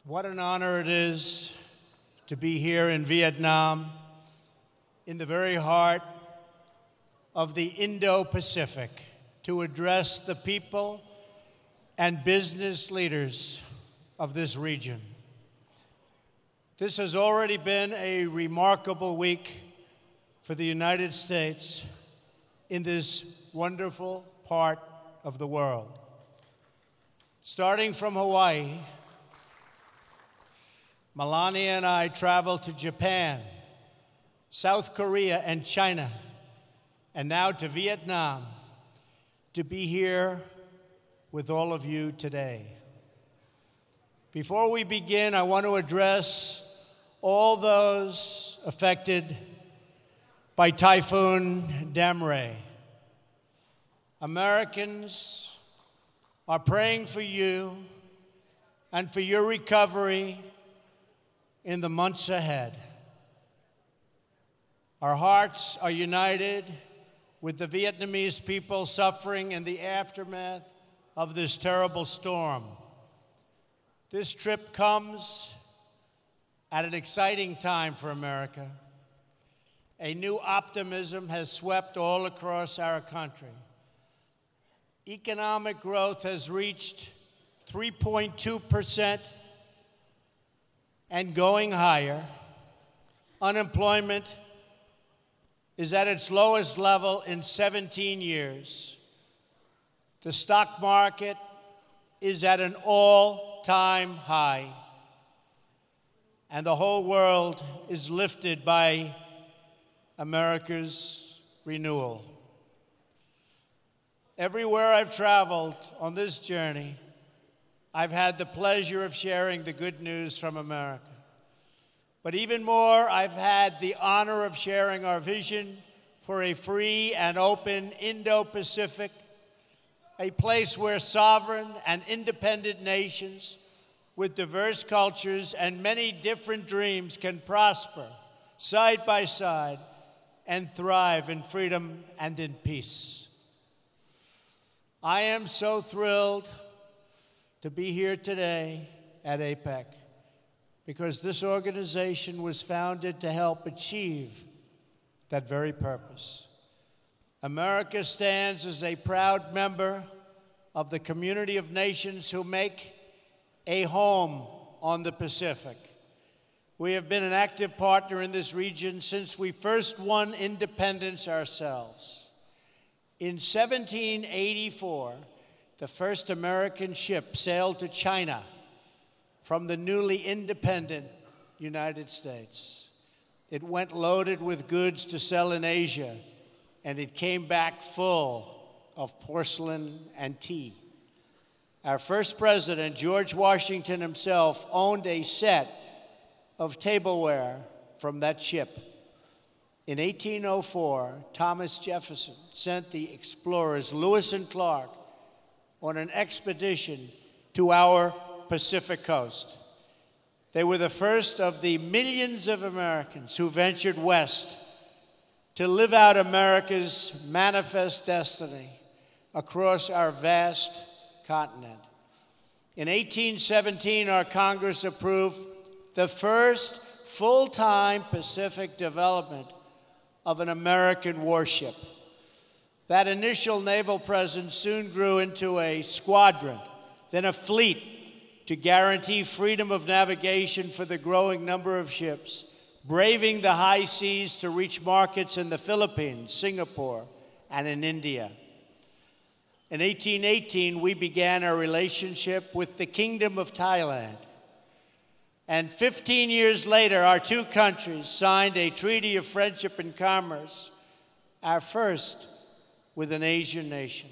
What an honor it is to be here in Vietnam, in the very heart of the Indo-Pacific, to address the people and business leaders of this region. This has already been a remarkable week for the United States in this wonderful part of the world. Starting from Hawaii, Melania and I traveled to Japan, South Korea, and China, and now to Vietnam to be here with all of you today. Before we begin, I want to address all those affected by Typhoon Damre. Americans are praying for you and for your recovery in the months ahead. Our hearts are united with the Vietnamese people suffering in the aftermath of this terrible storm. This trip comes at an exciting time for America. A new optimism has swept all across our country. Economic growth has reached 3.2% and going higher. Unemployment is at its lowest level in 17 years. The stock market is at an all-time high. And the whole world is lifted by America's renewal. Everywhere I've traveled on this journey, I've had the pleasure of sharing the good news from America. But even more, I've had the honor of sharing our vision for a free and open Indo-Pacific, a place where sovereign and independent nations with diverse cultures and many different dreams can prosper side by side and thrive in freedom and in peace. I am so thrilled to be here today at APEC because this organization was founded to help achieve that very purpose. America stands as a proud member of the community of nations who make a home on the Pacific. We have been an active partner in this region since we first won independence ourselves. In 1784, the first American ship sailed to China from the newly independent United States. It went loaded with goods to sell in Asia, and it came back full of porcelain and tea. Our first president, George Washington himself, owned a set of tableware from that ship. In 1804, Thomas Jefferson sent the explorers Lewis and Clark on an expedition to our Pacific coast. They were the first of the millions of Americans who ventured west to live out America's manifest destiny across our vast continent. In 1817, our Congress approved the first full-time Pacific development of an American warship. That initial naval presence soon grew into a squadron, then a fleet to guarantee freedom of navigation for the growing number of ships, braving the high seas to reach markets in the Philippines, Singapore, and in India. In 1818, we began our relationship with the Kingdom of Thailand. And 15 years later, our two countries signed a treaty of friendship and commerce, our first with an Asian nation.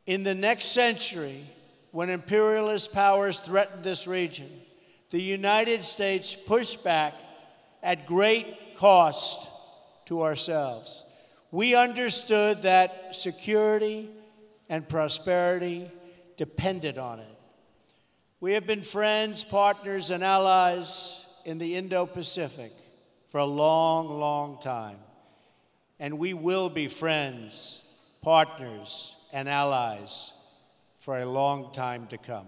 In the next century, when imperialist powers threatened this region, the United States pushed back at great cost to ourselves. We understood that security and prosperity depended on it. We have been friends, partners, and allies in the Indo-Pacific for a long, long time. And we will be friends, partners, and allies for a long time to come.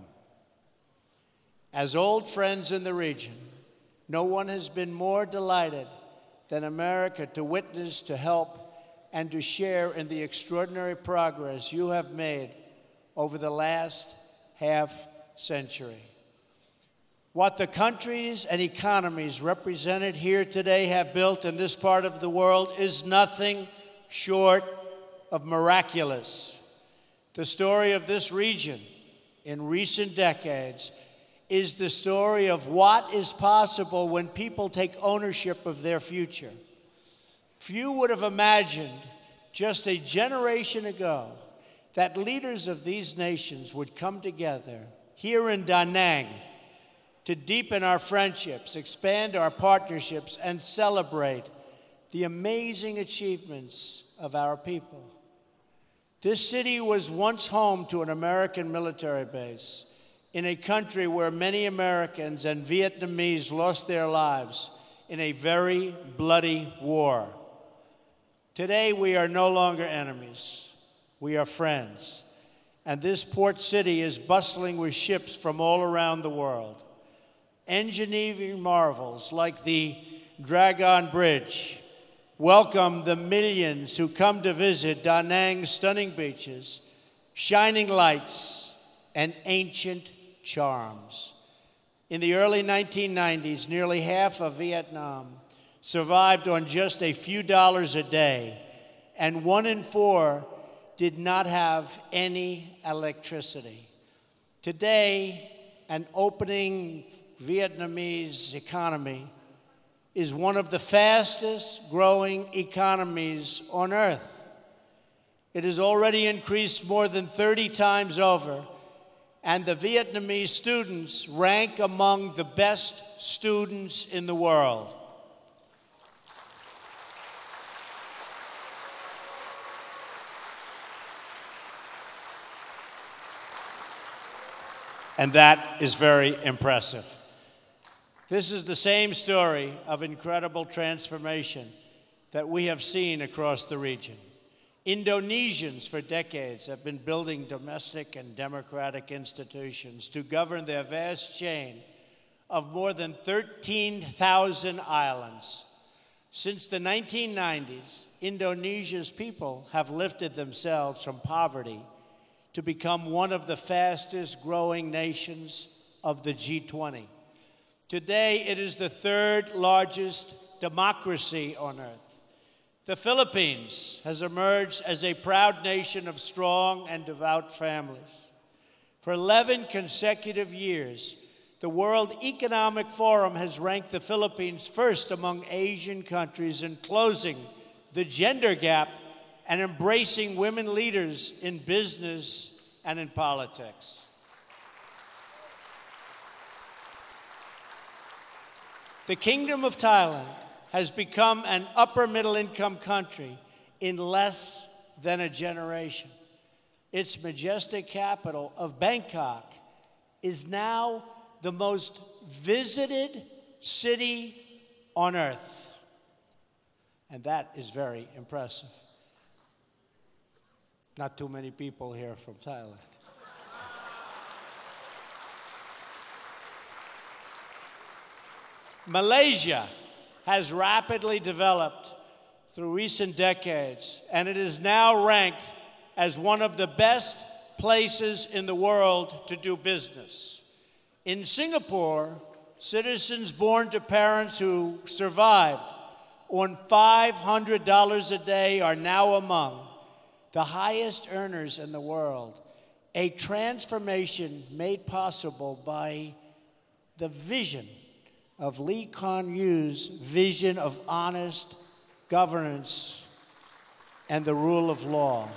As old friends in the region, no one has been more delighted than America to witness, to help, and to share in the extraordinary progress you have made over the last half-century. What the countries and economies represented here today have built in this part of the world is nothing short of miraculous. The story of this region in recent decades is the story of what is possible when people take ownership of their future. Few would have imagined just a generation ago that leaders of these nations would come together here in Da Nang to deepen our friendships, expand our partnerships, and celebrate the amazing achievements of our people. This city was once home to an American military base in a country where many Americans and Vietnamese lost their lives in a very bloody war. Today, we are no longer enemies. We are friends. And this port city is bustling with ships from all around the world. Engineering marvels like the Dragon Bridge welcome the millions who come to visit Da Nang's stunning beaches, shining lights, and ancient charms. In the early 1990s, nearly half of Vietnam survived on just a few dollars a day, and 1 in 4 did not have any electricity. Today, an opening Vietnamese economy is one of the fastest growing economies on earth. It has already increased more than 30 times over, and the Vietnamese students rank among the best students in the world. And that is very impressive. This is the same story of incredible transformation that we have seen across the region. Indonesians for decades have been building domestic and democratic institutions to govern their vast chain of more than 13,000 islands. Since the 1990s, Indonesia's people have lifted themselves from poverty to become one of the fastest growing nations of the G20. Today, it is the third largest democracy on earth. The Philippines has emerged as a proud nation of strong and devout families. For 11 consecutive years, the World Economic Forum has ranked the Philippines first among Asian countries in closing the gender gap and embracing women leaders in business and in politics. The Kingdom of Thailand has become an upper middle income country in less than a generation. Its majestic capital of Bangkok is now the most visited city on earth. And that is very impressive. Not too many people here from Thailand. Malaysia has rapidly developed through recent decades, and it is now ranked as one of the best places in the world to do business. In Singapore, citizens born to parents who survived on $500 a day are now among the highest earners in the world, a transformation made possible by the vision of Lee Kuan Yew's vision of honest governance and the rule of law.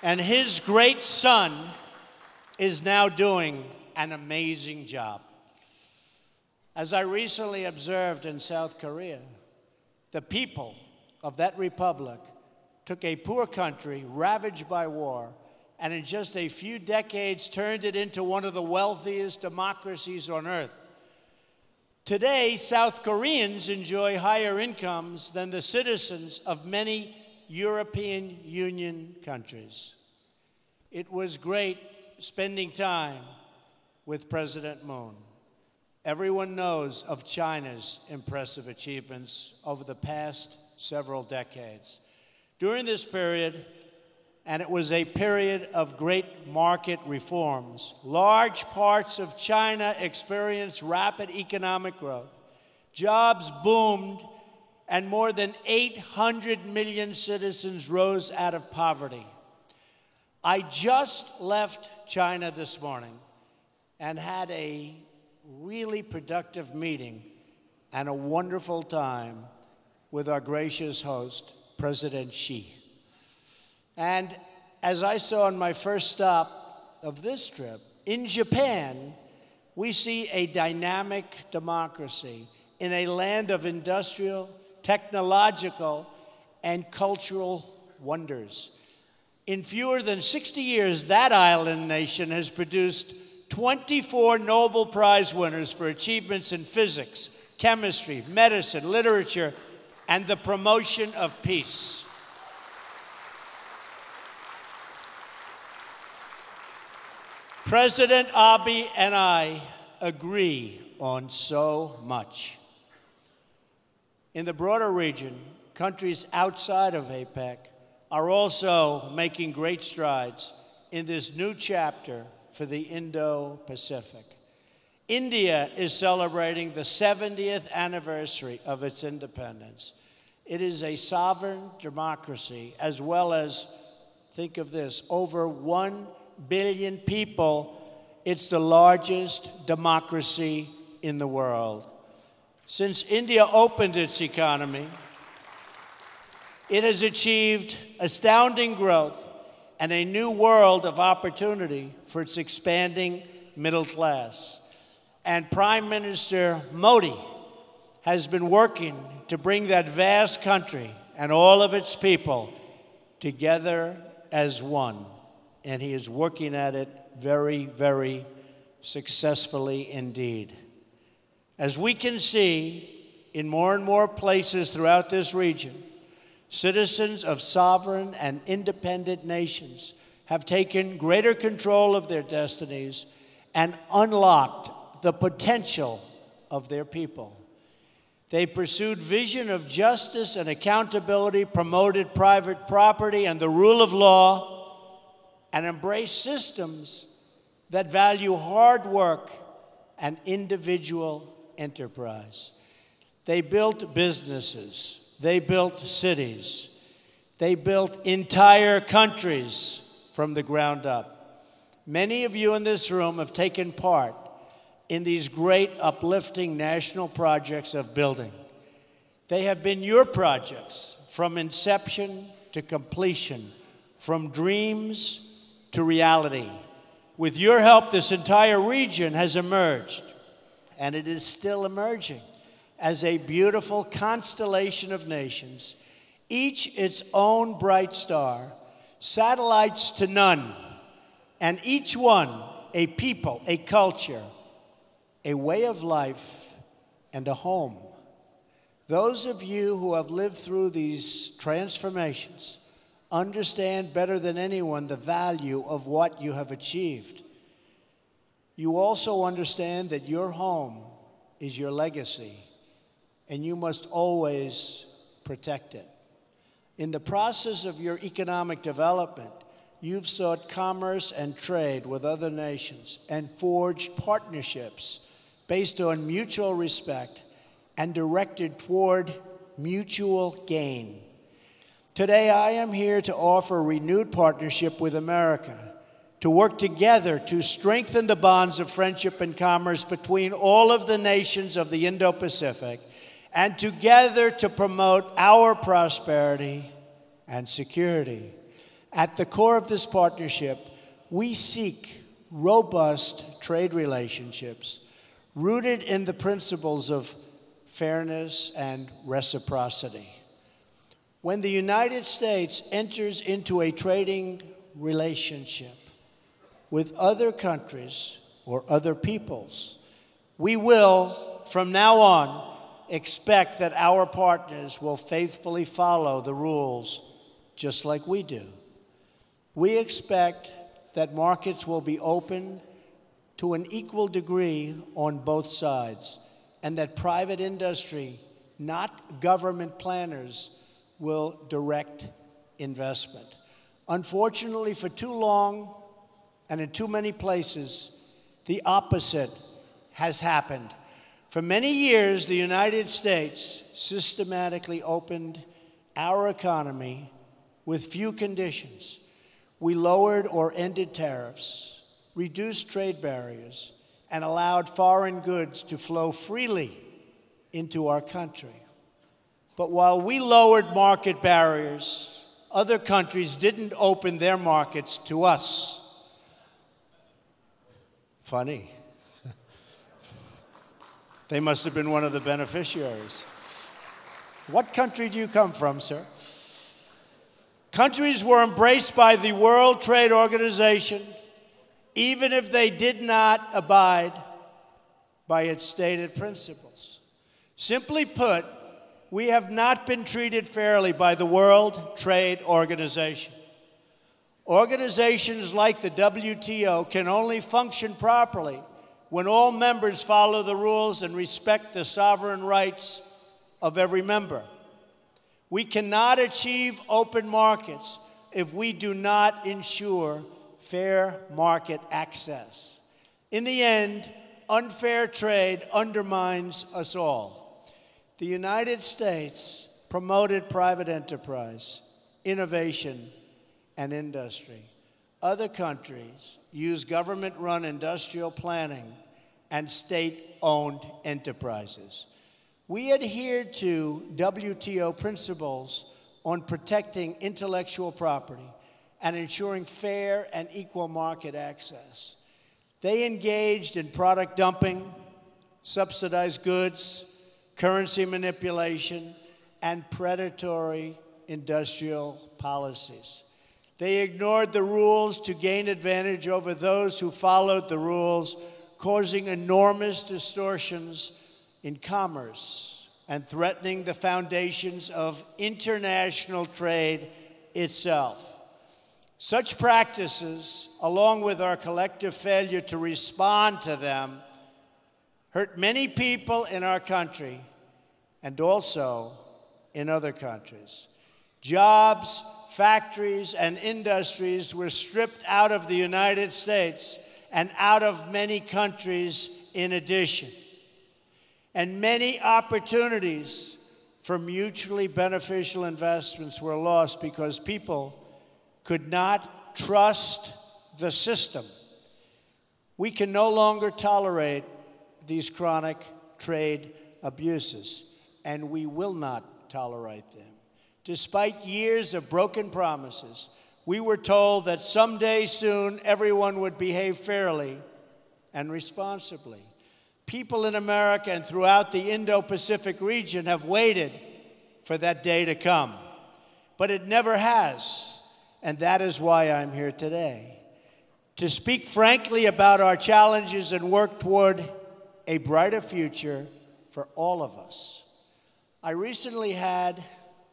And his great son is now doing an amazing job. As I recently observed in South Korea, the people of that republic took a poor country ravaged by war and in just a few decades turned it into one of the wealthiest democracies on earth. Today, South Koreans enjoy higher incomes than the citizens of many European Union countries. It was great spending time with President Moon. Everyone knows of China's impressive achievements over the past several decades. During this period, and it was a period of great market reforms, large parts of China experienced rapid economic growth. Jobs boomed, and more than 800 million citizens rose out of poverty. I just left China this morning and had a really productive meeting and a wonderful time with our gracious host, President Xi. And as I saw on my first stop of this trip, in Japan, we see a dynamic democracy in a land of industrial, technological, and cultural wonders. In fewer than 60 years, that island nation has produced 24 Nobel Prize winners for achievements in physics, chemistry, medicine, literature, and the promotion of peace. President Abe and I agree on so much. In the broader region, countries outside of APEC are also making great strides in this new chapter for the Indo-Pacific. India is celebrating the 70th anniversary of its independence. It is a sovereign democracy, as well as, think of this, over 1 billion people. It's the largest democracy in the world. Since India opened its economy, it has achieved astounding growth and a new world of opportunity for its expanding middle class. And Prime Minister Modi has been working to bring that vast country and all of its people together as one. And he is working at it very, very successfully indeed. As we can see in more and more places throughout this region, citizens of sovereign and independent nations have taken greater control of their destinies and unlocked the potential of their people. They pursued vision of justice and accountability, promoted private property and the rule of law, and embraced systems that value hard work and individual enterprise. They built businesses. They built cities. They built entire countries from the ground up. Many of you in this room have taken part in these great uplifting national projects of building. They have been your projects from inception to completion, from dreams to reality. With your help, this entire region has emerged, and it is still emerging, as a beautiful constellation of nations, each its own bright star, satellites to none, and each one a people, a culture, a way of life, and a home. Those of you who have lived through these transformations understand better than anyone the value of what you have achieved. You also understand that your home is your legacy, and you must always protect it. In the process of your economic development, you've sought commerce and trade with other nations and forged partnerships based on mutual respect and directed toward mutual gain. Today, I am here to offer renewed partnership with America, to work together to strengthen the bonds of friendship and commerce between all of the nations of the Indo-Pacific, and together to promote our prosperity and security. At the core of this partnership, we seek robust trade relationships rooted in the principles of fairness and reciprocity. When the United States enters into a trading relationship with other countries or other peoples, we will, from now on, expect that our partners will faithfully follow the rules just like we do. We expect that markets will be open to an equal degree on both sides, and that private industry, not government planners, will direct investment. Unfortunately, for too long and in too many places, the opposite has happened. For many years, the United States systematically opened our economy with few conditions. We lowered or ended tariffs, reduced trade barriers, and allowed foreign goods to flow freely into our country. But while we lowered market barriers, other countries didn't open their markets to us. Funny. They must have been one of the beneficiaries. What country do you come from, sir? Countries were embraced by the World Trade Organization, even if they did not abide by its stated principles. Simply put, we have not been treated fairly by the World Trade Organization. Organizations like the WTO can only function properly when all members follow the rules and respect the sovereign rights of every member. We cannot achieve open markets if we do not ensure fair market access. In the end, unfair trade undermines us all. The United States promoted private enterprise, innovation, and industry. Other countries use government-run industrial planning and state-owned enterprises. We adhere to WTO principles on protecting intellectual property and ensuring fair and equal market access. They engaged in product dumping, subsidized goods, currency manipulation, and predatory industrial policies. They ignored the rules to gain advantage over those who followed the rules, causing enormous distortions in commerce and threatening the foundations of international trade itself. Such practices, along with our collective failure to respond to them, hurt many people in our country and also in other countries. Jobs, factories, and industries were stripped out of the United States and out of many countries in addition. And many opportunities for mutually beneficial investments were lost because people could not trust the system. We can no longer tolerate these chronic trade abuses, and we will not tolerate them. Despite years of broken promises, we were told that someday soon everyone would behave fairly and responsibly. People in America and throughout the Indo-Pacific region have waited for that day to come, but it never has. And that is why I'm here today, to speak frankly about our challenges and work toward a brighter future for all of us. I recently had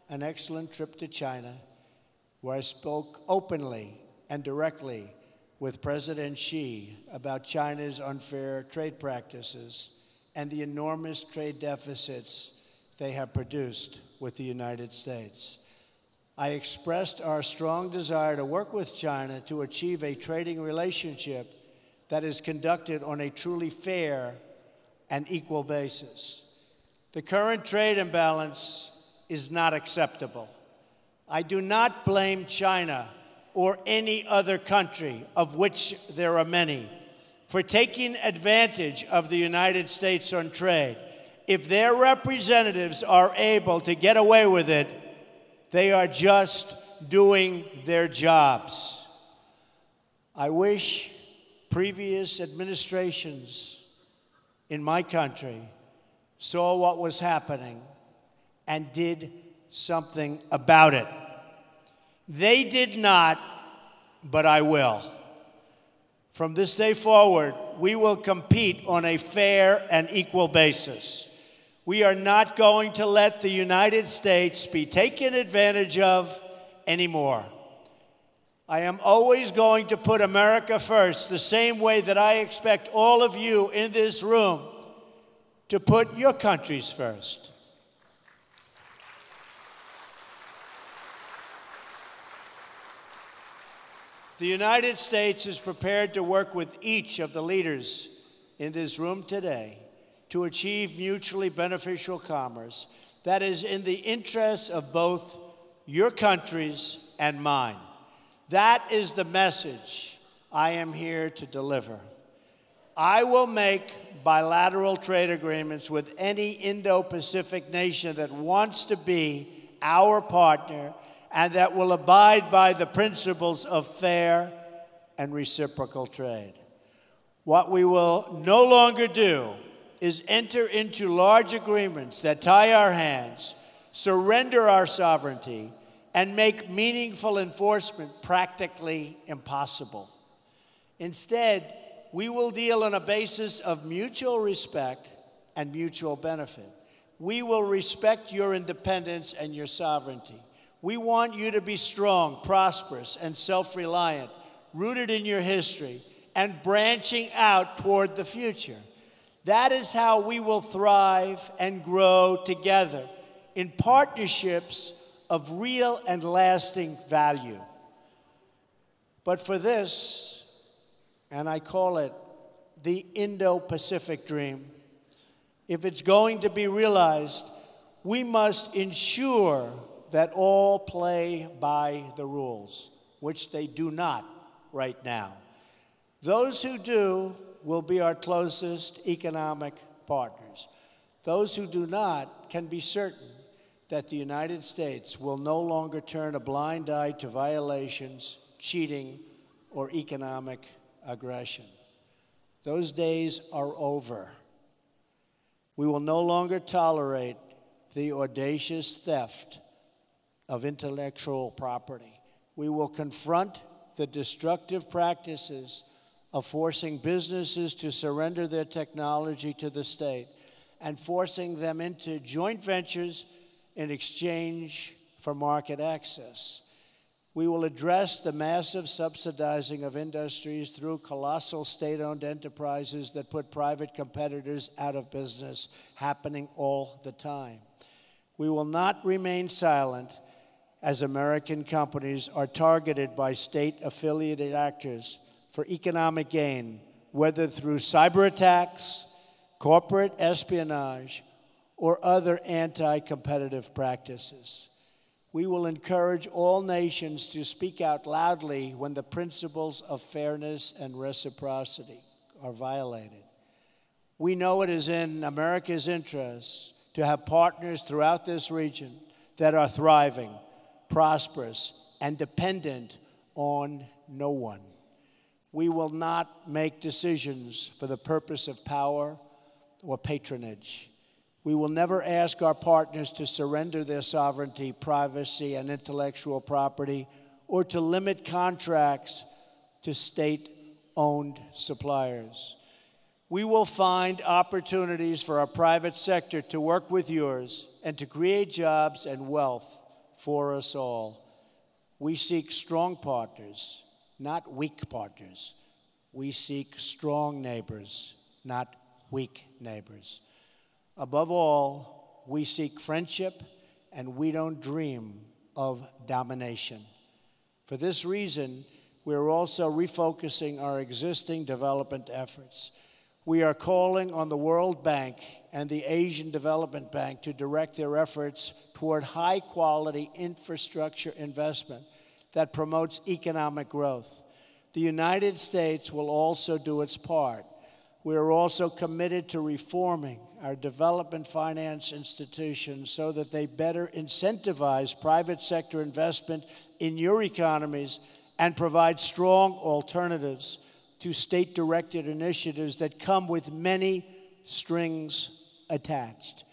an excellent trip to China, where I spoke openly and directly with President Xi about China's unfair trade practices and the enormous trade deficits they have produced with the United States. I expressed our strong desire to work with China to achieve a trading relationship that is conducted on a truly fair and equal basis. The current trade imbalance is not acceptable. I do not blame China or any other country, of which there are many, for taking advantage of the United States on trade. If their representatives are able to get away with it, they are just doing their jobs. I wish previous administrations in my country saw what was happening and did something about it. They did not, but I will. From this day forward, we will compete on a fair and equal basis. We are not going to let the United States be taken advantage of anymore. I am always going to put America first, the same way that I expect all of you in this room to put your countries first. The United States is prepared to work with each of the leaders in this room today to achieve mutually beneficial commerce that is in the interests of both your countries and mine. That is the message I am here to deliver. I will make bilateral trade agreements with any Indo-Pacific nation that wants to be our partner and that will abide by the principles of fair and reciprocal trade. What we will no longer do is enter into large agreements that tie our hands, surrender our sovereignty, and make meaningful enforcement practically impossible. Instead, we will deal on a basis of mutual respect and mutual benefit. We will respect your independence and your sovereignty. We want you to be strong, prosperous, and self-reliant, rooted in your history, and branching out toward the future. That is how we will thrive and grow together in partnerships of real and lasting value. But for this, and I call it the Indo-Pacific dream, if it's going to be realized, we must ensure that all play by the rules, which they do not right now. Those who do will be our closest economic partners. Those who do not can be certain that the United States will no longer turn a blind eye to violations, cheating, or economic aggression. Those days are over. We will no longer tolerate the audacious theft of intellectual property. We will confront the destructive practices of forcing businesses to surrender their technology to the state and forcing them into joint ventures in exchange for market access. We will address the massive subsidizing of industries through colossal state-owned enterprises that put private competitors out of business, happening all the time. We will not remain silent as American companies are targeted by state-affiliated actors for economic gain, whether through cyber attacks, corporate espionage, or other anti-competitive practices. We will encourage all nations to speak out loudly when the principles of fairness and reciprocity are violated. We know it is in America's interest to have partners throughout this region that are thriving, prosperous, and dependent on no one. We will not make decisions for the purpose of power or patronage. We will never ask our partners to surrender their sovereignty, privacy, and intellectual property, or to limit contracts to state-owned suppliers. We will find opportunities for our private sector to work with yours and to create jobs and wealth for us all. We seek strong partners, not weak partners. We seek strong neighbors, not weak neighbors. Above all, we seek friendship, and we don't dream of domination. For this reason, we are also refocusing our existing development efforts. We are calling on the World Bank and the Asian Development Bank to direct their efforts toward high-quality infrastructure investment that promotes economic growth. The United States will also do its part. We are also committed to reforming our development finance institutions so that they better incentivize private sector investment in your economies and provide strong alternatives to state-directed initiatives that come with many strings attached.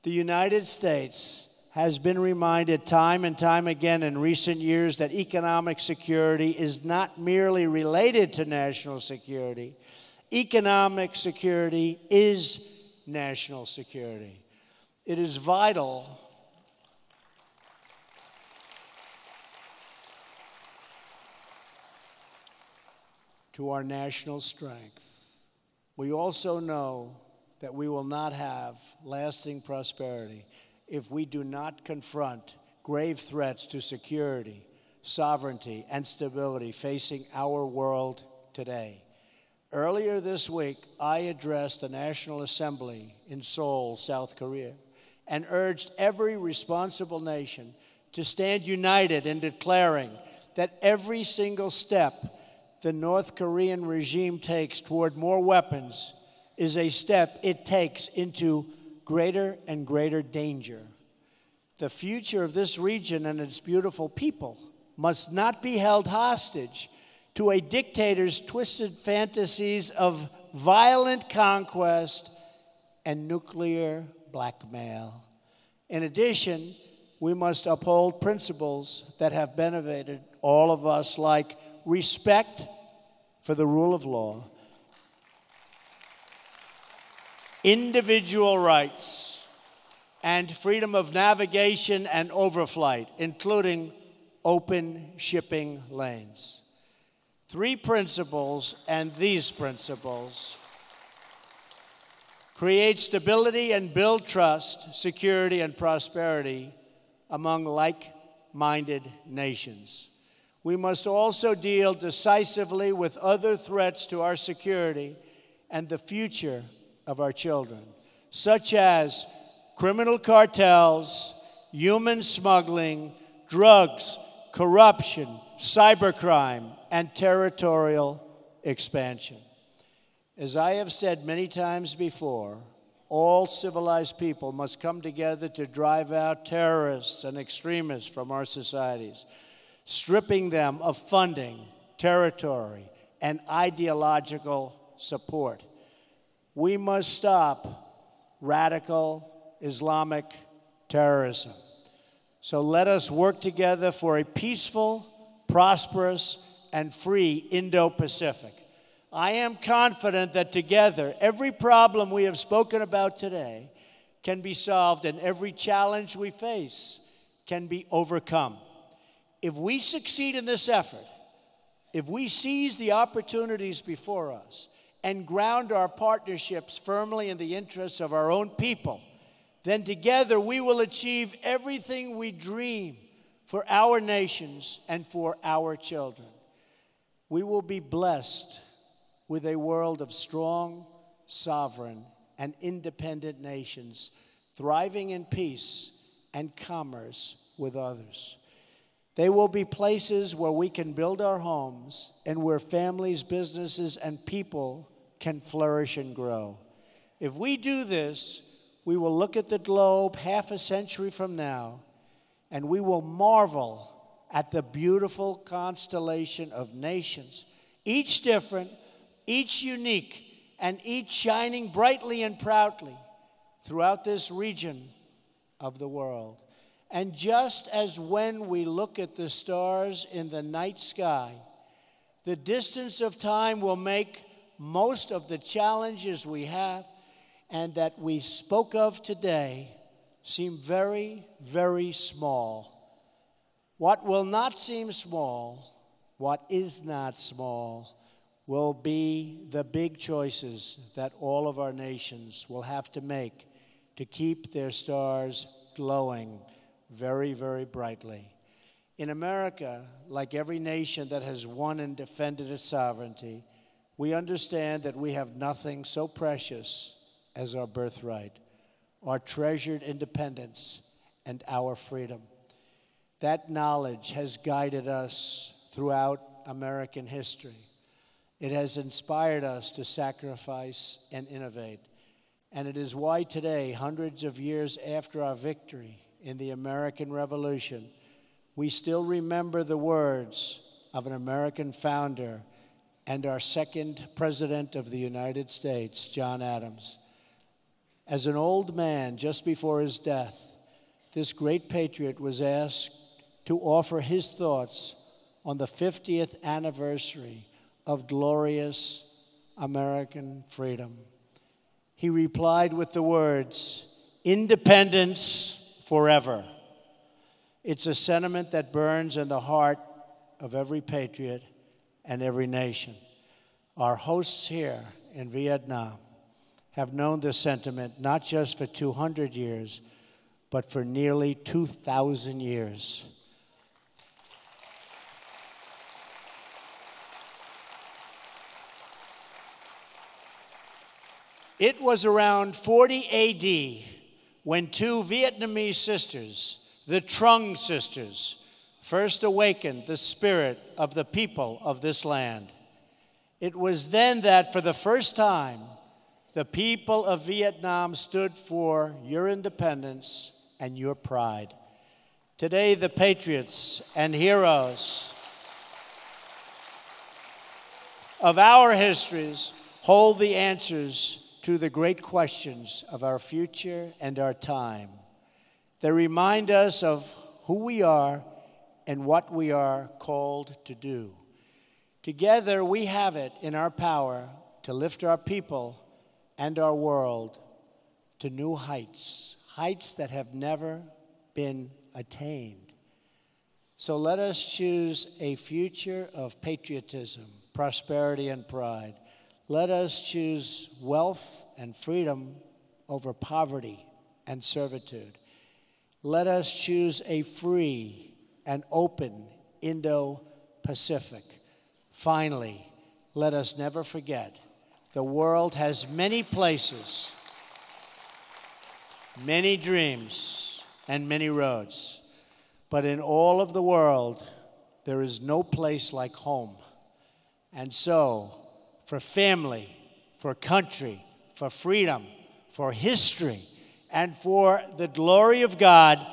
The United States has been reminded time and time again in recent years that economic security is not merely related to national security. Economic security is national security. It is vital . to our national strength. We also know that we will not have lasting prosperity if we do not confront grave threats to security, sovereignty, and stability facing our world today. Earlier this week, I addressed the National Assembly in Seoul, South Korea, and urged every responsible nation to stand united in declaring that every single step the North Korean regime takes toward more weapons is a step it takes into greater and greater danger. The future of this region and its beautiful people must not be held hostage to a dictator's twisted fantasies of violent conquest and nuclear blackmail. In addition, we must uphold principles that have benefited all of us, like respect for the rule of law, individual rights, and freedom of navigation and overflight, including open shipping lanes. 3 principles, and these principles create stability and build trust, security, and prosperity among like-minded nations. We must also deal decisively with other threats to our security and the future of our children, such as criminal cartels, human smuggling, drugs, corruption, cybercrime, and territorial expansion. As I have said many times before, all civilized people must come together to drive out terrorists and extremists from our societies, stripping them of funding, territory, and ideological support. We must stop radical Islamic terrorism. So let us work together for a peaceful, prosperous, and free Indo-Pacific. I am confident that together, every problem we have spoken about today can be solved and every challenge we face can be overcome. If we succeed in this effort, if we seize the opportunities before us and ground our partnerships firmly in the interests of our own people, then together we will achieve everything we dream for our nations and for our children. We will be blessed with a world of strong, sovereign, and independent nations, thriving in peace and commerce with others. They will be places where we can build our homes and where families, businesses, and people can flourish and grow. If we do this, we will look at the globe half a century from now, and we will marvel at the beautiful constellation of nations, each different, each unique, and each shining brightly and proudly throughout this region of the world. And just as when we look at the stars in the night sky, the distance of time will make most of the challenges we have and that we spoke of today seem very, very small. What will not seem small, what is not small, will be the big choices that all of our nations will have to make to keep their stars glowing very, very brightly. In America, like every nation that has won and defended its sovereignty, we understand that we have nothing so precious as our birthright, our treasured independence, and our freedom. That knowledge has guided us throughout American history. It has inspired us to sacrifice and innovate. And it is why today, hundreds of years after our victory in the American Revolution, we still remember the words of an American founder and our second president of the United States, John Adams. As an old man, just before his death, this great patriot was asked to offer his thoughts on the 50th anniversary of glorious American freedom. He replied with the words, "Independence forever." It's a sentiment that burns in the heart of every patriot and every nation. Our hosts here in Vietnam have known this sentiment not just for 200 years, but for nearly 2,000 years. It was around 40 AD when two Vietnamese sisters, the Trung sisters, first awakened the spirit of the people of this land. It was then that, for the first time, the people of Vietnam stood for your independence and your pride. Today, the patriots and heroes of our histories hold the answers to the great questions of our future and our time. They remind us of who we are and what we are called to do. Together, we have it in our power to lift our people and our world to new heights, heights that have never been attained. So let us choose a future of patriotism, prosperity, and pride. Let us choose wealth and freedom over poverty and servitude. Let us choose a free and open Indo-Pacific. Finally, let us never forget, the world has many places, many dreams, and many roads. But in all of the world, there is no place like home. And so, for family, for country, for freedom, for history, and for the glory of God,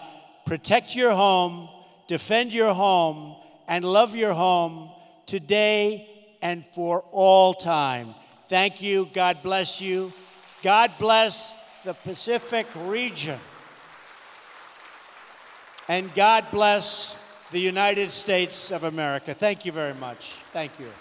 protect your home, defend your home, and love your home today and for all time. Thank you. God bless you. God bless the Pacific region. And God bless the United States of America. Thank you very much. Thank you.